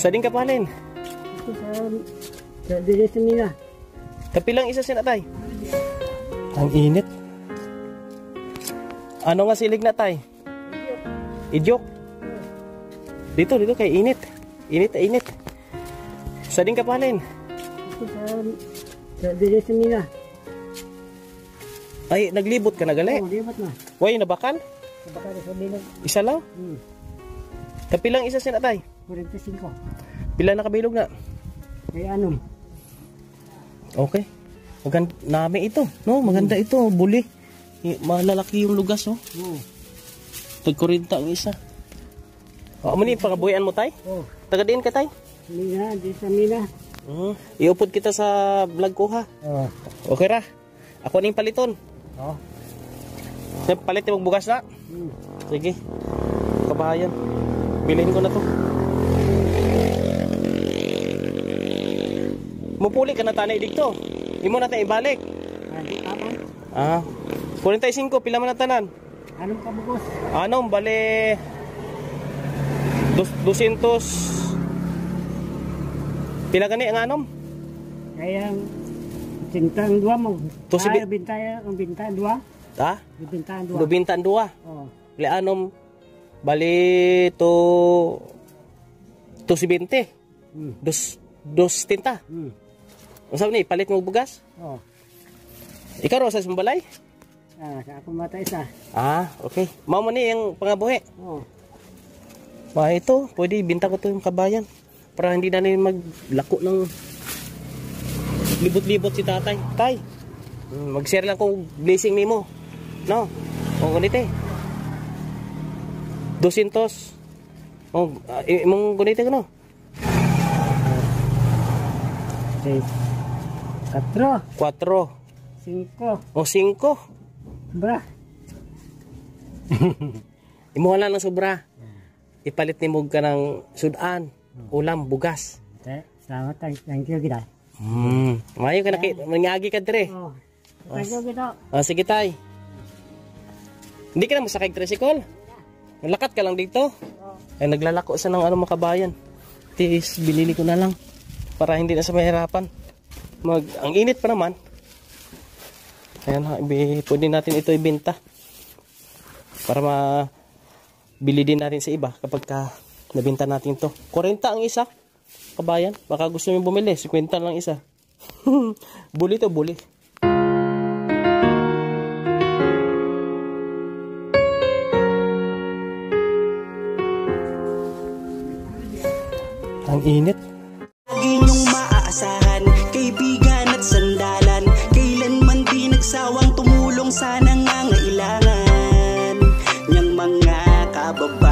Sa din kapalin? Ito sa direction nila. Kapilang isa sinatay? Ang init. Ano nga silig na tay? Idyok. Dito kay init. Init. Sa din kapalin? Ito sa direction nila. Ay, naglibot ka na gali? Oo, libot na. Way, nabakal? Nabakal sa bilog. Isa lang? Kapilang isa sinatay? 45. Pila na kabilog na? Kaya anong? Okay. Maganda nami ito, no? Maganda ito, buli. Malalaki yung lugas, oh. Oo. Tag-40 ang isa. Amo ni pangabuyan mo tay? Oo. Taga diin ka tay? Mina, di sa mina. Iupod kita sa vlog ko ha. Oo. Okay ra. Ako ning paliton. Oo. Palit yung bugas na. Sige. Kabayan. Bilhin ko na to. Mupuli ka na tanay dito. Imo natin ibalik. Di kapan. 45, pila man na tanan? Anong kabugos? Anong, bale 200. Pila gani ang anom? Kaya tintang dua mo. Tusi- Bintaya, ang bintahan dua. Ha? Bintahan dua. Dubintan dua. Oo. Pila anom, bale to 220. Dos tinta. Unsa ni palit mo bugas? Oo. Ikaw ro sa sumbalay? Sa ako mata isa. Okay. Mao man ni ang pangabuhi. Oo. Ito, pwede ibenta ko to yung kabayan para hindi na rin maglako ng libot-libot si tatay. Tay, mag-share lang kung blessing nimo. No? O ganito 200. Imong ganito ko no? 4. 4. 5. 5. Bra. Imuha lang ng sobra. Ipalit ni Mog ka ng sudan, ulam, bugas. Salamat. Thank you kita. Mayo ka nangyagi ka dire. Oo. Thank you kita. Sige tay. Hindi ka na masakay tricycle? Lakat ka lang dito? Ay naglalako sa ng makabayan. Tis, binili ko na lang. Para hindi na sa mahirapan. Ang init pa naman. Ayan ha, pwede natin ito ibenta. Para mabili din natin sa iba kapag nabenta natin to. 40 ang isa, kabayan. Baka gusto nyo bumili, 50 lang isa. Buli to, buli. Ang init. Inyong maaasahan, kaibigan at sandalan, kailanman di nagsawang tumulong sa nangangailangan niyang mga kababayan.